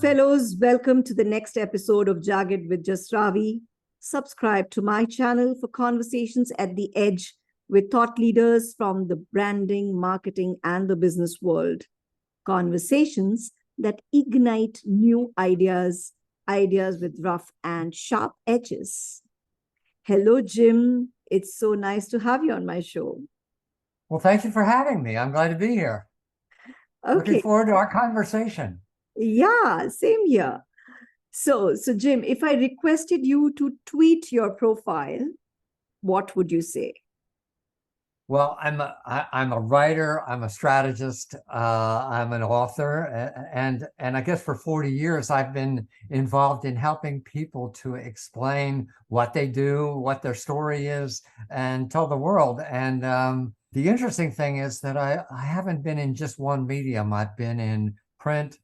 fellows. Welcome to the next episode of Jagged with Jasravee. Subscribe to my channel for conversations at the edge with thought leaders from the branding, marketing, and the business world. Conversations that ignite new ideas with rough and sharp edges. Hello, Jim. It's so nice to have you on my show. Well, thank you for having me. I'm glad to be here. Looking Okay. forward to our conversation. Yeah, same here. So Jim, if I requested you to tweet your profile, what would you say? Well, I'm a writer. I'm a strategist. I'm an author, and I guess for 40 years I've been involved in helping people to explain what they do, what their story is, and tell the world. And the interesting thing is that I haven't been in just one medium. I've been in print,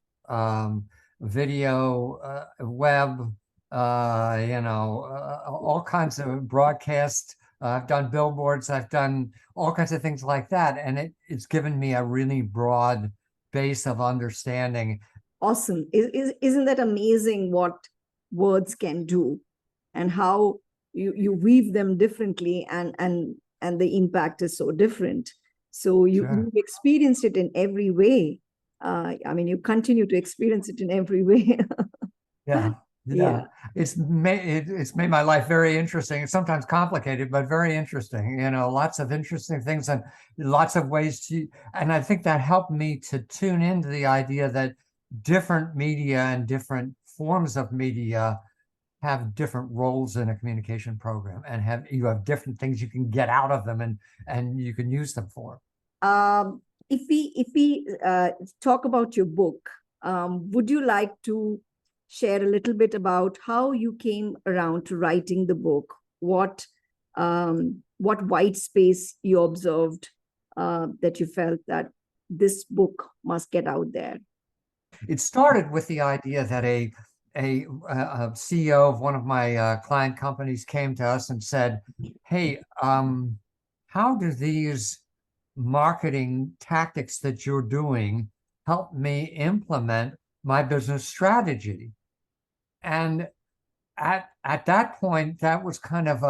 video, web, all kinds of broadcast. I've done billboards. I've done all kinds of things like that. And it's given me a really broad base of understanding. Awesome. Isn't that amazing what words can do and how you weave them differently and the impact is so different. So you've experienced it in every way. You continue to experience it in every way. Yeah. It's made my life very interesting. It's sometimes complicated, but very interesting. Lots of interesting things and lots of ways and I think that helped me to tune into the idea that different media and different forms of media have different roles in a communication program and you have different things you can get out of them and you can use them for. If we talk about your book, would you like to share a little bit about how you came around to writing the book? What white space you observed that you felt that this book must get out there? It started with the idea that a CEO of one of my client companies came to us and said, "Hey, how do these marketing tactics that you're doing help me implement my business strategy?" And at that point, that was kind of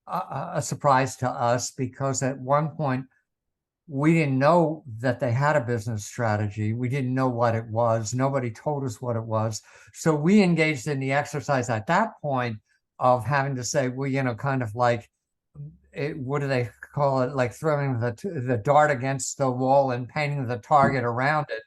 a surprise to us, because at one point we didn't know that they had a business strategy. We didn't know what it was. Nobody told us what it was. So we engaged in the exercise at that point of having to say, well, kind of like, what do they call it? Like throwing the dart against the wall and painting the target around it.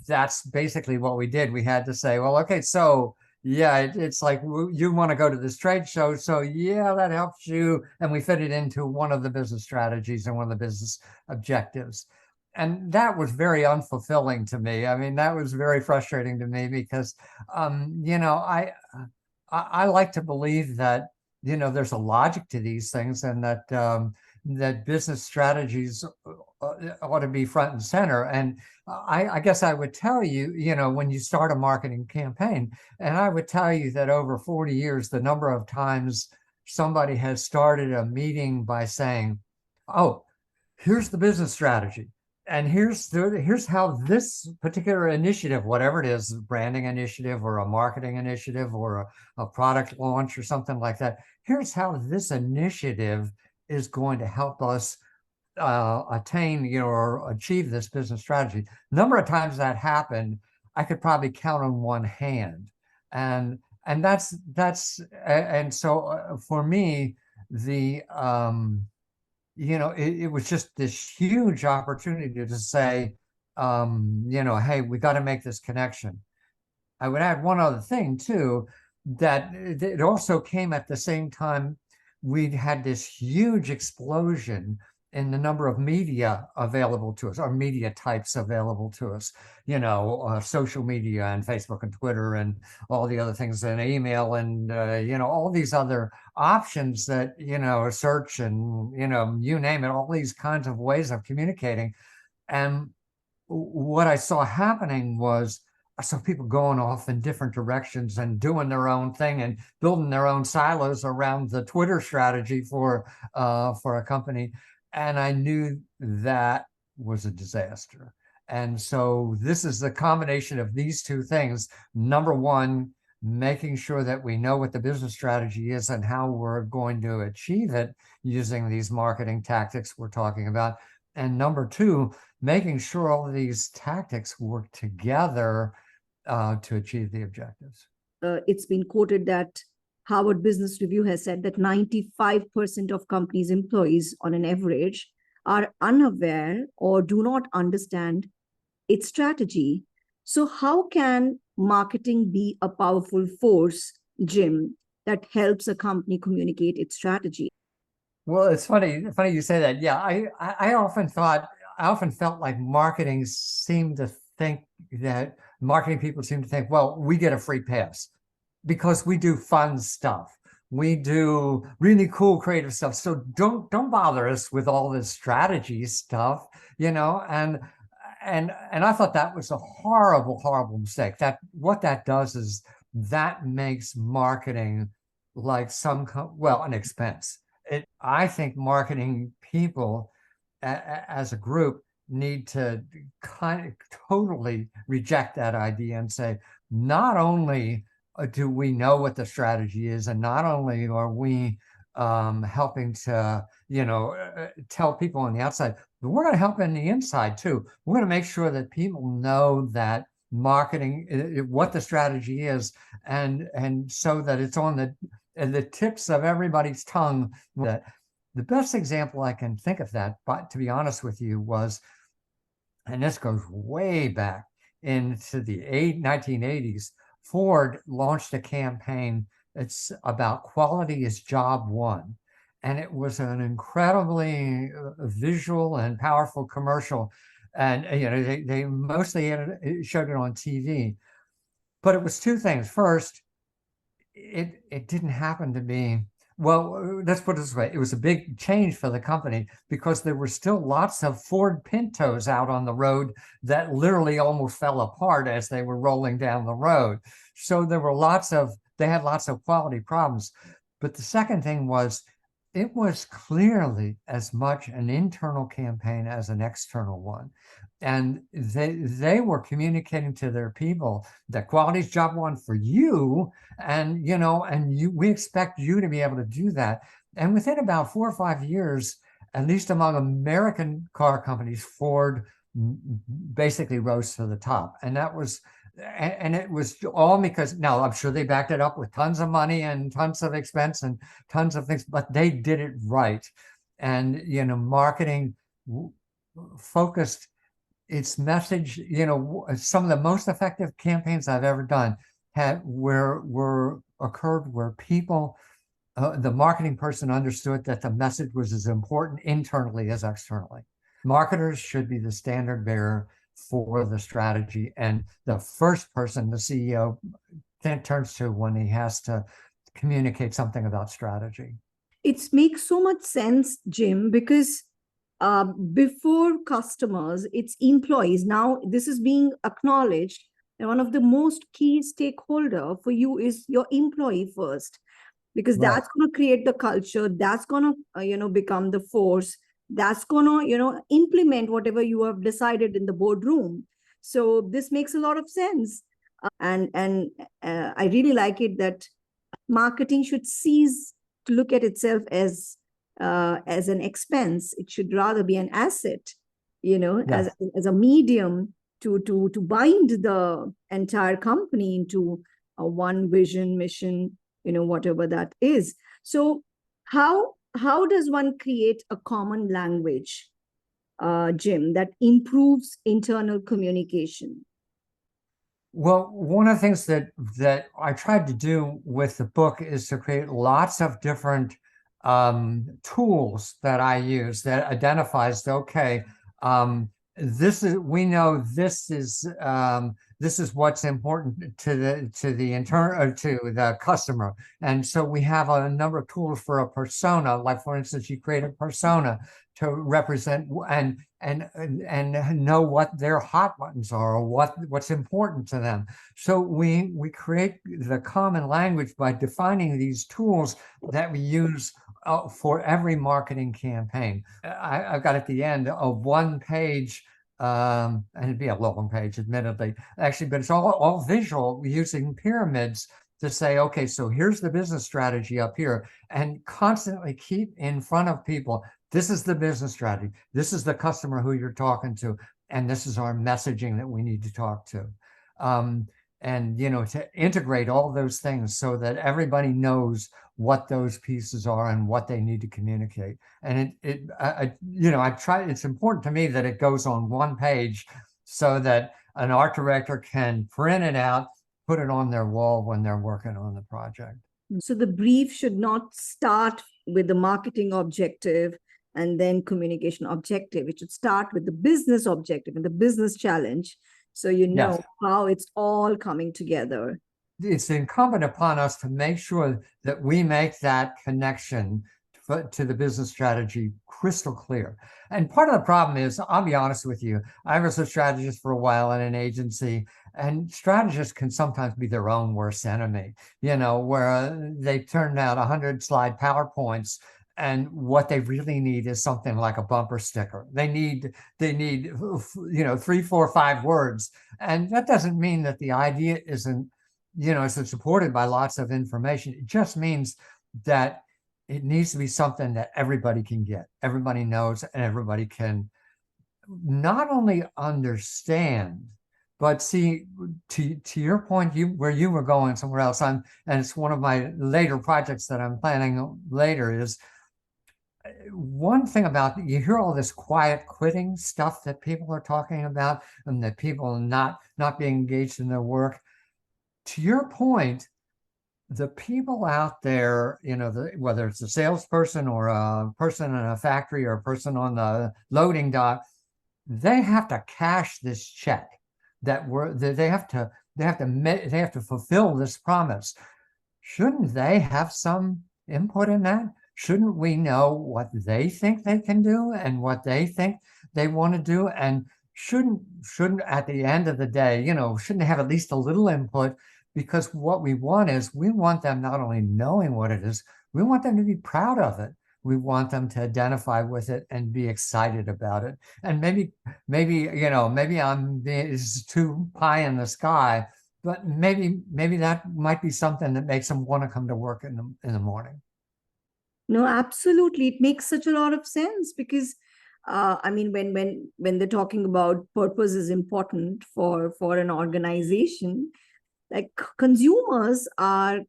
That's basically what we did. We had to say, well, okay, so yeah, it's like you want to go to this trade show. So yeah, that helps you. And we fit it into one of the business strategies and one of the business objectives. And that was very unfulfilling to me. I mean, that was very frustrating to me because, I like to believe that, there's a logic to these things, and that, that business strategies ought to be front and center. And I guess I would tell you, when you start a marketing campaign, and I would tell you that over 40 years, the number of times somebody has started a meeting by saying, "Oh, here's the business strategy. And here's how this particular initiative, whatever it is, branding initiative or a marketing initiative or a product launch or something like that, here's how this initiative is going to help us attain, or achieve this business strategy." Number of times that happened, I could probably count on one hand. And so for me, the it was just this huge opportunity to say, hey, we got to make this connection. I would add one other thing too, that it also came at the same time we'd had this huge explosion in the number of media available to us, or media types available to us, social media and Facebook and Twitter and all the other things, and email and, all these other options that, search and, you name it, all these kinds of ways of communicating. And what I saw happening was, I saw people going off in different directions and doing their own thing and building their own silos around the Twitter strategy for a company. And I knew that was a disaster. And so this is the combination of these two things. Number one, making sure that we know what the business strategy is and how we're going to achieve it using these marketing tactics we're talking about. And number two, making sure all of these tactics work together to achieve the objectives. It's been quoted that Harvard Business Review has said that 95% of companies' employees, on an average, are unaware or do not understand its strategy. So, how can marketing be a powerful force, Jim, that helps a company communicate its strategy? Well, it's funny you say that. Yeah, I often felt like marketing seemed to think that marketing people seem to think, well, we get a free pass because we do fun stuff. We do really cool creative stuff. So don't bother us with all this strategy stuff, and I thought that was a horrible mistake. That what that does is that makes marketing like an expense. I think marketing people as a group need to kind of totally reject that idea and say, not only do we know what the strategy is, and not only are we helping to, tell people on the outside, but we're going to help in the inside too. We're going to make sure that people know that marketing, what the strategy is, and so that it's on the tips of everybody's tongue. That the best example I can think of that, but to be honest with you, was, and this goes way back into the 1980s, Ford launched a campaign. It's about quality is job one. And it was an incredibly visual and powerful commercial. And, they mostly showed it on TV. But it was two things. First, it didn't happen to be, well, let's put it this way. It was a big change for the company because there were still lots of Ford Pintos out on the road that literally almost fell apart as they were rolling down the road. So they had lots of quality problems. But the second thing was, it was clearly as much an internal campaign as an external one. And they were communicating to their people that quality is job one for you, and we expect you to be able to do that. And within about 4 or 5 years, at least among American car companies, Ford basically rose to the top. And it was all because, now I'm sure they backed it up with tons of money and tons of expense and tons of things, but they did it right. And marketing focused its message. Some of the most effective campaigns I've ever done occurred where people, the marketing person, understood that the message was as important internally as externally. Marketers should be the standard bearer for the strategy, and the first person the CEO turns to when he has to communicate something about strategy. It makes so much sense, Jim, because before customers, it's employees. Now this is being acknowledged, and one of the most key stakeholder for you is your employee first, because Right. that's going to create the culture. That's going to become the force. That's going to implement whatever you have decided in the boardroom. So this makes a lot of sense, and I really like it that marketing should cease to look at itself as an expense. It should rather be an asset, Yes. as a medium to bind the entire company into a one vision, mission, whatever that is. So how does one create a common language, Jim, that improves internal communication? Well, one of the things that I tried to do with the book is to create lots of different tools that I use that identifies, okay, we know this is what's important to the customer. And so we have a number of tools for a persona. Like, for instance, you create a persona to represent and know what their hot buttons are, or what's important to them. So we create the common language by defining these tools that we use for every marketing campaign. I've got at the end a 1-page and it'd be a long page, admittedly, actually, but it's all visual using pyramids to say, okay, so here's the business strategy up here, and constantly keep in front of people. This is the business strategy. This is the customer who you're talking to, and this is our messaging that we need to talk to. And to integrate all those things so that everybody knows what those pieces are and what they need to communicate. And I try. It's important to me that it goes on one page so that an art director can print it out, put it on their wall when they're working on the project. So the brief should not start with the marketing objective and then communication objective. It should start with the business objective and the business challenge. So Yes. how it's all coming together. It's incumbent upon us to make sure that we make that connection to the business strategy crystal clear. And part of the problem is, I'll be honest with you, I was a strategist for a while in an agency, and strategists can sometimes be their own worst enemy, where they turn out 100-slide PowerPoints, and what they really need is something like a bumper sticker. They need 3, 4, 5 words. And that doesn't mean that the idea isn't supported by lots of information. It just means that it needs to be something that everybody can get, everybody knows, and everybody can not only understand, but see, to your point, where you were going somewhere else, and it's one of my later projects that I'm planning later, is one thing about, you hear all this quiet quitting stuff that people are talking about, and that people not being engaged in their work. To your point, the people out there, whether it's a salesperson or a person in a factory or a person on the loading dock, they have to cash this check they have to fulfill this promise. Shouldn't they have some input in that? Shouldn't we know what they think they can do and what they think they want to do? And shouldn't at the end of the day, shouldn't they have at least a little input? Because what we want them not only knowing what it is, we want them to be proud of it. We want them to identify with it and be excited about it. And maybe it's too pie in the sky, but maybe that might be something that makes them want to come to work in the morning. No, absolutely. It makes such a lot of sense because when they're talking about purpose is important for an organization, like consumers are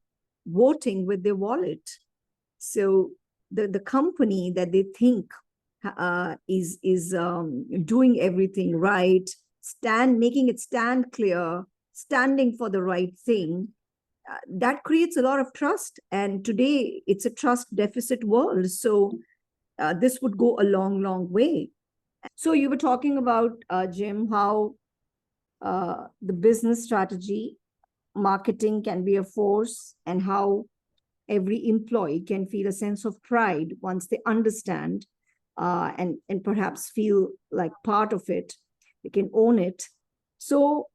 voting with their wallet. So the company that they think is doing everything right, making it stand clear, standing for the right thing, that creates a lot of trust. And today it's a trust deficit world. So this would go a long, long way. So you were talking about, Jim, how the business strategy, marketing can be a force, and how every employee can feel a sense of pride once they understand and perhaps feel like part of it. They can own it. So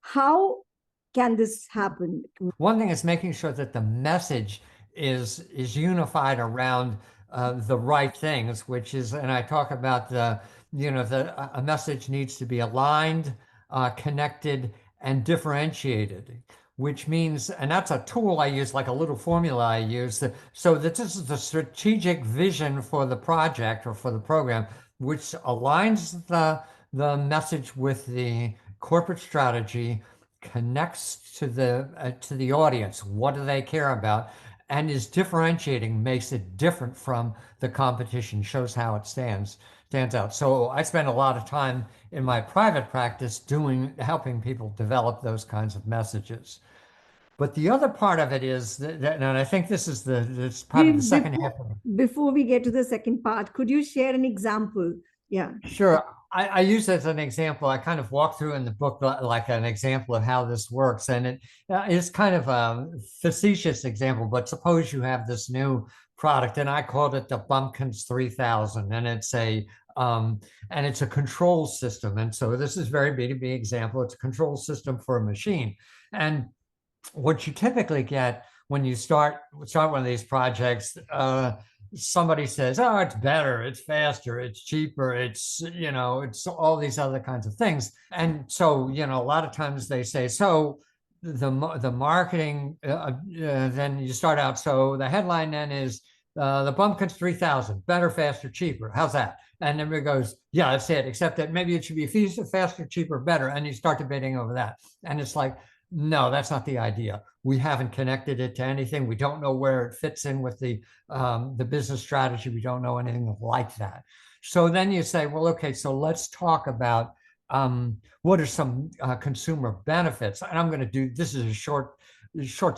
how can this happen? One thing is making sure that the message is unified around the right things, which is, and I talk about a message needs to be aligned, connected, and differentiated, which means, and that's a tool I use, like a little formula I use, so that this is the strategic vision for the project or for the program, which aligns the message with the corporate strategy, connects to the audience. What do they care about? And is differentiating, makes it different from the competition, shows how it stands out. So I spend a lot of time in my private practice helping people develop those kinds of messages. But the other part of it is that, and I think this is part of the second half of it. Before we get to the second part, could you share an example? Yeah. Sure. I use as an example, I kind of walk through in the book like an example of how this works. And it is kind of a facetious example, but suppose you have this new product, and I called it the Bumpkins 3000, and it's a control system. And so this is very B2B example. It's a control system for a machine. And what you typically get when you start one of these projects, somebody says, oh, it's better, it's faster, it's cheaper, it's, it's all these other kinds of things. And so, a lot of times they say, so the marketing, then you start out. So the headline then is the Bumpkin's 3000, better, faster, cheaper. How's that? And everybody goes, yeah, that's it. Except that maybe it should be faster, cheaper, better. And you start debating over that. And it's like, no, that's not the idea. We haven't connected it to anything. We don't know where it fits in with the business strategy. We don't know anything like that. So then you say, well, okay, so let's talk about what are some consumer benefits? And I'm going to do, this is a short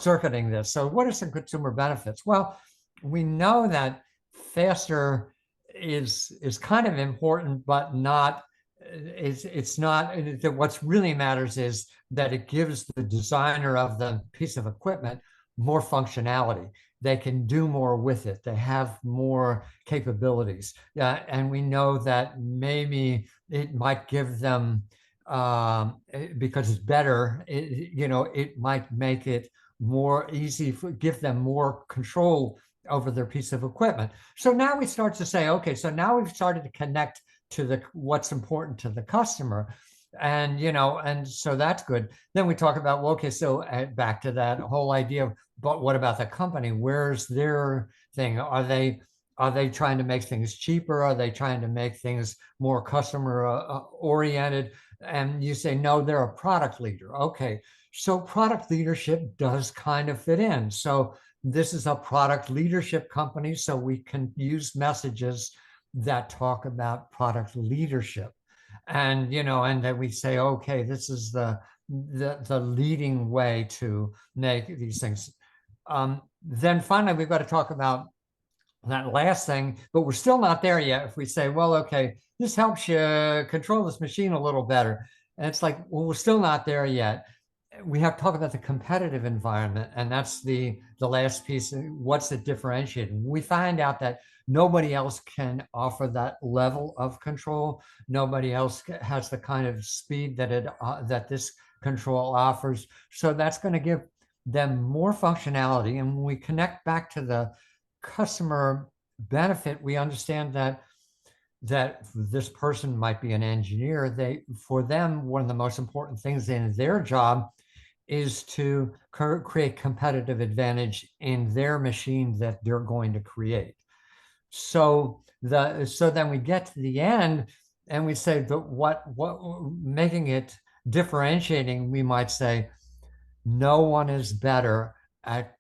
circuiting this. So what are some consumer benefits? Well, we know that faster is kind of important, but not, it's not, what's really matters is that it gives the designer of the piece of equipment more functionality. They can do more with it. They have more capabilities. And we know that maybe it might give them, because it's better, it might make it more easy, give them more control over their piece of equipment. So now we start to say, okay, so now we've started to connect to what's important to the customer. And, and so that's good. Then we talk about, well, okay, so back to that whole idea of, but what about the company? Where's their thing? Are they trying to make things cheaper? Are they trying to make things more customer oriented? And you say, no, they're a product leader. Okay, so product leadership does kind of fit in. So this is a product leadership company, so we can use messages that talk about product leadership. And, and then we say, okay, this is the leading way to make these things. Then finally, we've got to talk about that last thing, but we're still not there yet. If we say, well, okay, this helps you control this machine a little better. And it's like, well, we're still not there yet. We have to talk about the competitive environment. And that's the last piece. What's the differentiating? We find out that nobody else can offer that level of control. Nobody else has the kind of speed that this control offers. So that's going to give them more functionality. And when we connect back to the customer benefit, we understand that this person might be an engineer. For them, one of the most important things in their job is to create competitive advantage in their machine that they're going to create. So then we get to the end and we say that what making it differentiating, we might say, no one is better at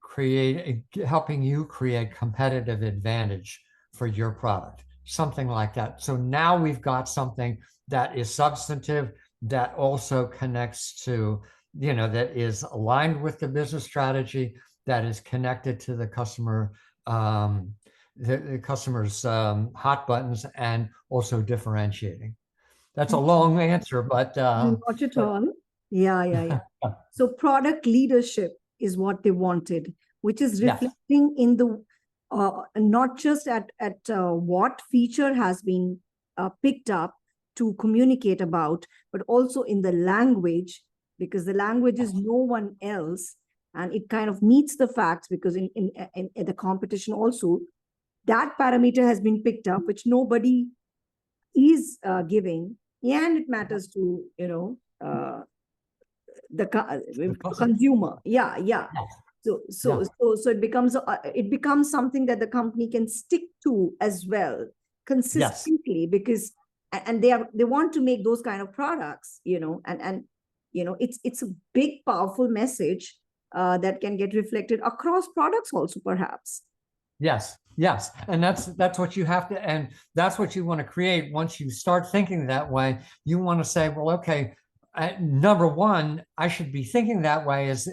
helping you create competitive advantage for your product, something like that. So now we've got something that is substantive, that also connects to, that is aligned with the business strategy, that is connected to the customer, the customer's hot buttons, and also differentiating. That's a long answer, but not at all. Yeah. So product leadership is what they wanted, which is reflecting in the not just at what feature has been picked up to communicate about, but also in the language, because the language is no one else, and it kind of meets the facts, because in the competition also, that parameter has been picked up, which nobody is giving, and it matters to the consumer. Yeah. So it becomes something that the company can stick to as well consistently, because they want to make those kind of products, and it's a big powerful message that can get reflected across products also, perhaps. Yes. And that's what you have to, and that's what you want to create. Once you start thinking that way, you want to say, well, okay, number one, I should be thinking that way as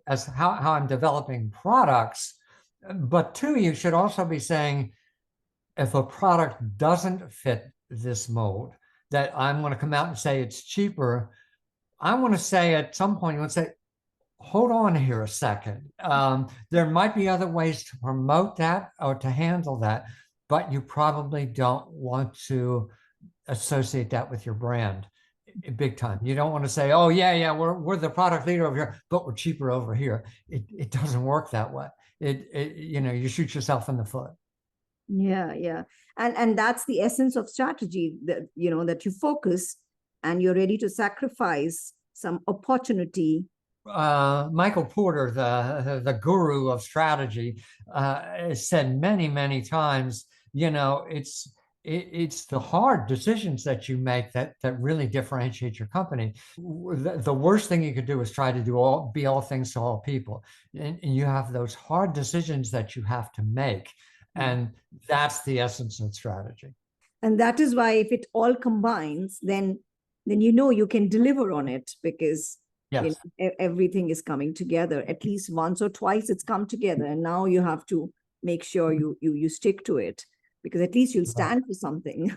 how I'm developing products. But two, you should also be saying, if a product doesn't fit this mold, that I'm going to come out and say it's cheaper. I want to say at some point, you want to say, hold on here a second. There might be other ways to promote that or to handle that, but you probably don't want to associate that with your brand big time. You don't want to say, oh yeah, we're the product leader over here, but we're cheaper over here. It doesn't work that way. You shoot yourself in the foot. Yeah. And that's the essence of strategy, that that you focus and you're ready to sacrifice some opportunity. Michael Porter, the guru of strategy, has said many times, it's the hard decisions that you make that really differentiate your company. The worst thing you could do is try to be all things to all people, and you have those hard decisions that you have to make, and that's the essence of strategy. And that is why if it all combines, then you can deliver on it, because Yes. everything is coming together. At least once or twice it's come together, and now you have to make sure you stick to it, because at least you'll stand for something.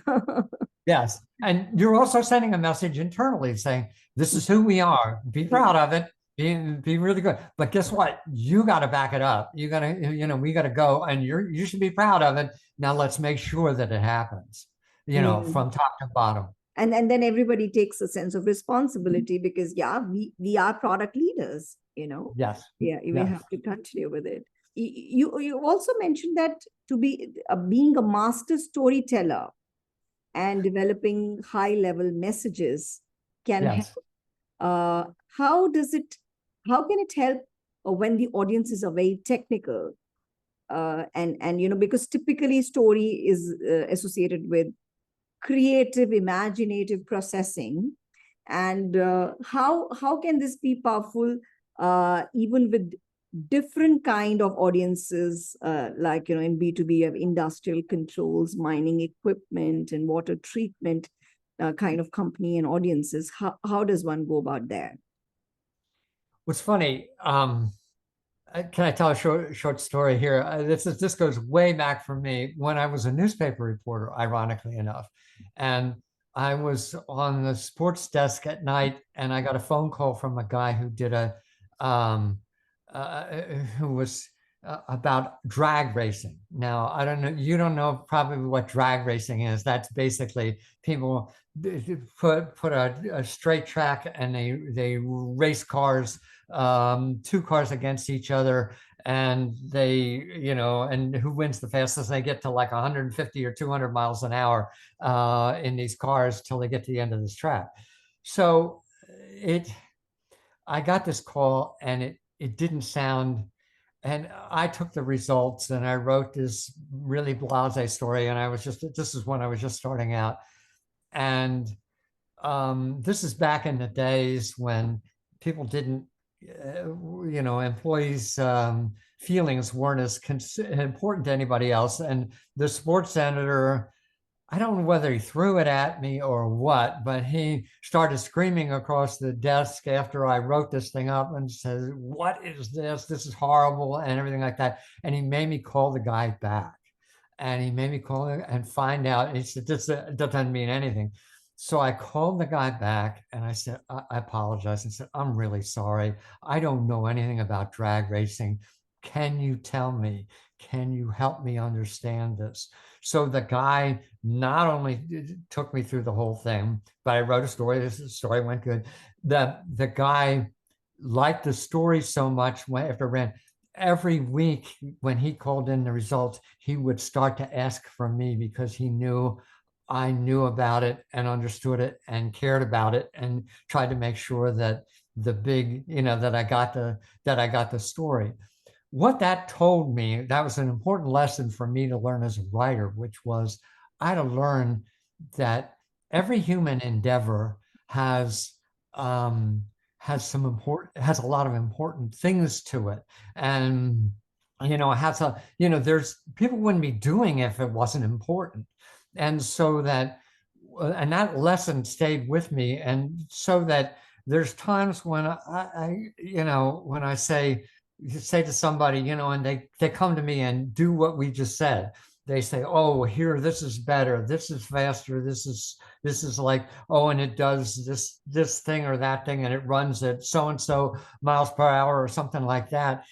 Yes. And you're also sending a message internally saying, this is who we are. Be proud of it. Be really good. But guess what? You got to back it up. We got to go, and you should be proud of it. Now let's make sure that it happens, from top to bottom. And then everybody takes a sense of responsibility, because we are product leaders. Yes. We have to continue with it. You also mentioned that to be being a master storyteller and developing high level messages can help. How can it help when the audiences are very technical, and because typically story is associated with creative, imaginative processing, and how can this be powerful even with different kind of audiences, like in B2B you have industrial controls, mining equipment, and water treatment kind of company and audiences. How does one go about that? What's funny, can I tell a short story here? This goes way back for me when I was a newspaper reporter, ironically enough, and I was on the sports desk at night, and I got a phone call from a guy who did who was about drag racing. Now, I don't know, you don't know probably what drag racing is. That's basically people put a straight track, and they race cars, two cars against each other, and and who wins the fastest. They get to like 150 or 200 miles an hour in these cars till they get to the end of this track. So I got this call, and it didn't sound, and I took the results and I wrote this really blasé story. And this is when I was just starting out. And this is back in the days when people didn't, employees' feelings weren't as important to anybody else. And the sports editor, I don't know whether he threw it at me or what, but he started screaming across the desk after I wrote this thing up and said, "What is this? This is horrible," and everything like that. And he made me call the guy back. And he made me call him and find out. He said, "This doesn't mean anything." So I called the guy back and I said, I apologized and said, "I'm really sorry. I don't know anything about drag racing. Can you tell me? Can you help me understand this?" So the guy not only took me through the whole thing, but I wrote a story. This story went good. The guy liked the story so much after I ran. Every week when he called in the results, he would start to ask from me, because he knew I knew about it and understood it and cared about it, and tried to make sure that that I got the story. What that told me, that was an important lesson for me to learn as a writer, which was I had to learn that every human endeavor has has a lot of important things to it. And there's people wouldn't be doing it if it wasn't important. And so that lesson stayed with me. And so that there's times when when I say to somebody, and they come to me and do what we just said. They say, "Oh, here, this is better. This is faster. This is like, oh, and it does this thing or that thing, and it runs at so and so miles per hour," or something like that.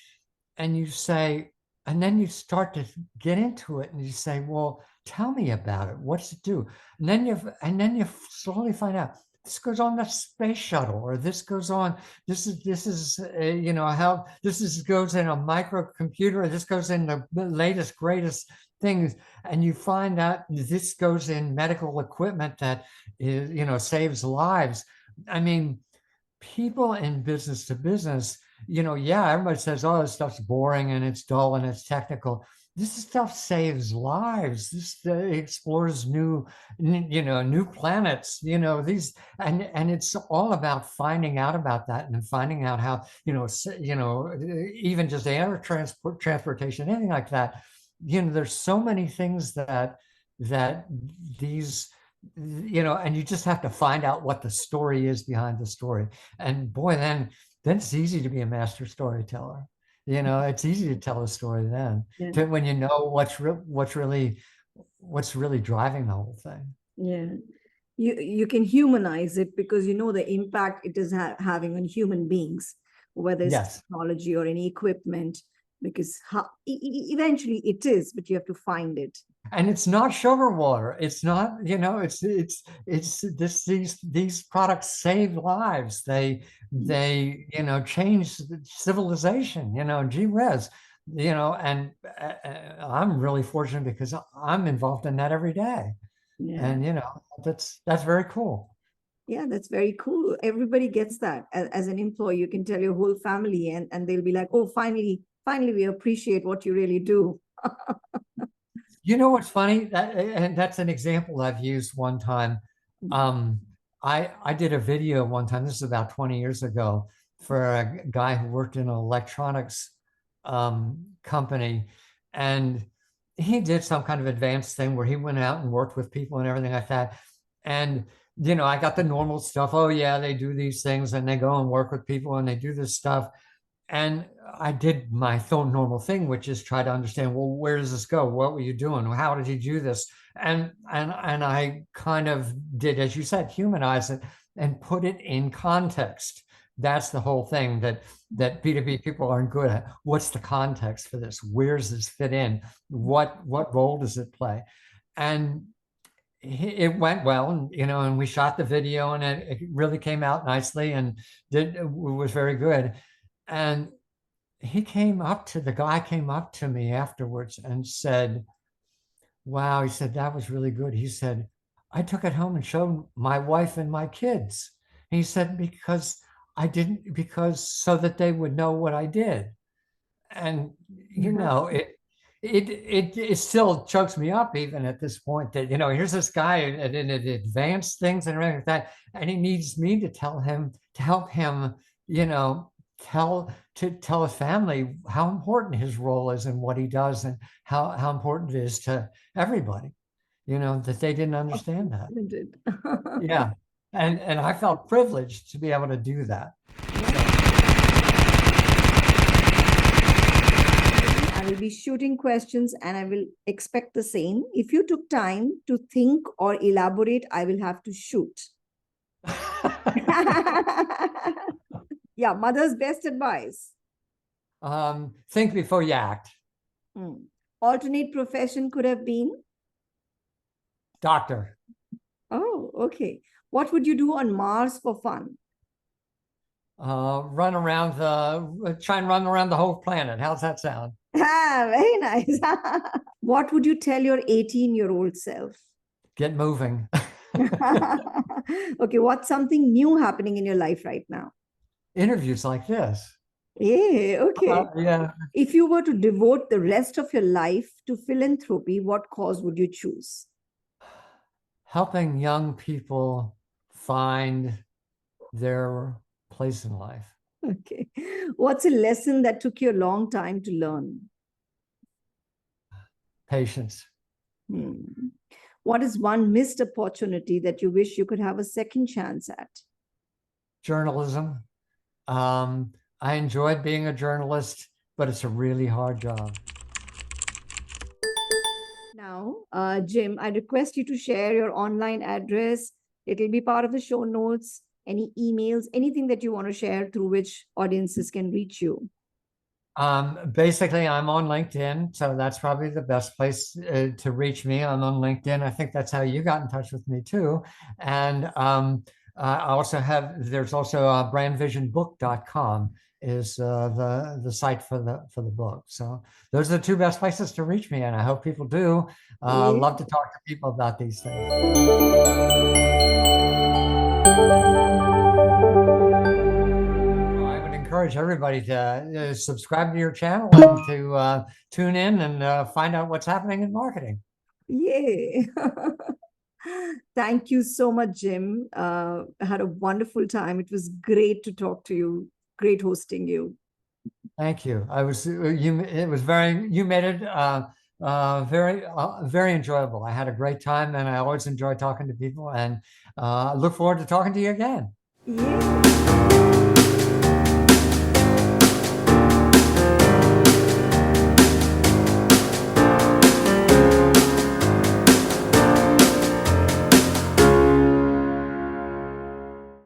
And you say, and then you start to get into it, and you say, "Well, tell me about it. What's it do?" And then you slowly find out, this goes on the space shuttle, or this goes on, this is how this goes in a microcomputer, or this goes in the latest greatest things. And you find that this goes in medical equipment that is, saves lives. I mean, people in business to business, yeah, everybody says, oh, this stuff's boring and it's dull and it's technical. This stuff saves lives. This explores new planets, these, and it's all about finding out about that and finding out how, even just air transportation, anything like that. There's so many things that these, and you just have to find out what the story is behind the story. And boy, then it's easy to be a master storyteller. It's easy to tell a story then, when you know what's really driving the whole thing. Yeah. You can humanize it because you know the impact it is having on human beings, whether it's technology or any equipment, because eventually it is, but you have to find it. And it's not sugar water. It's not, these products save lives. They change civilization, gee whiz, and I'm really fortunate because I'm involved in that every day. Yeah. And, that's very cool. Yeah, that's very cool. Everybody gets that. As an employee, you can tell your whole family and they'll be like, oh, finally, we appreciate what you really do. You know what's funny? And that's an example I've used one time. I did a video one time, this is about 20 years ago, for a guy who worked in an electronics company. And he did some kind of advanced thing where he went out and worked with people and everything like that. And, I got the normal stuff. Oh, yeah, they do these things and they go and work with people and they do this stuff. And I did my normal thing, which is try to understand, well, where does this go? What were you doing? How did you do this? And I kind of did, as you said, humanize it and put it in context. That's the whole thing that B2B people aren't good at. What's the context for this? Where does this fit in? What role does it play? And it went well, and and we shot the video, and it really came out nicely, and it was very good. And the guy came up to me afterwards and said, wow, he said, that was really good. He said, I took it home and showed my wife and my kids. And he said, because so that they would know what I did. And, it still chokes me up even at this point that, here's this guy in advanced things and everything like that. And he needs me to help him, tell his family how important his role is and what he does and how important it is to everybody, that they didn't understand that. Yeah. And I felt privileged to be able to do that. I will be shooting questions and I will expect the same. If you took time to think or elaborate, I will have to shoot. Yeah, mother's best advice. Think before you act. Alternate profession could have been? Doctor. Oh, okay. What would you do on Mars for fun? Try and run around the whole planet. How's that sound? Very nice. What would you tell your 18-year-old self? Get moving. Okay, what's something new happening in your life right now? Interviews like this. Yeah, okay. Yeah. If you were to devote the rest of your life to philanthropy, what cause would you choose? Helping young people find their place in life. Okay. What's a lesson that took you a long time to learn? Patience. What is one missed opportunity that you wish you could have a second chance at? Journalism. I enjoyed being a journalist, but it's a really hard job. Now, Jim, I request you to share your online address. It'll be part of the show notes, any emails, anything that you want to share through which audiences can reach you. Basically, I'm on LinkedIn, so that's probably the best place to reach me. I'm on LinkedIn. I think that's how you got in touch with me too. And there's also brandvisionbook.com is the site for the book. So those are the two best places to reach me, and I hope people do Yeah. love to talk to people about these things. I would encourage everybody to subscribe to your channel and to tune in and find out what's happening in marketing. Yay. Thank you so much, Jim. I had a wonderful time. It was great to talk to you. Great hosting you. Thank you. You made it very enjoyable. I had a great time, and I always enjoy talking to people, and look forward to talking to you again. Yeah.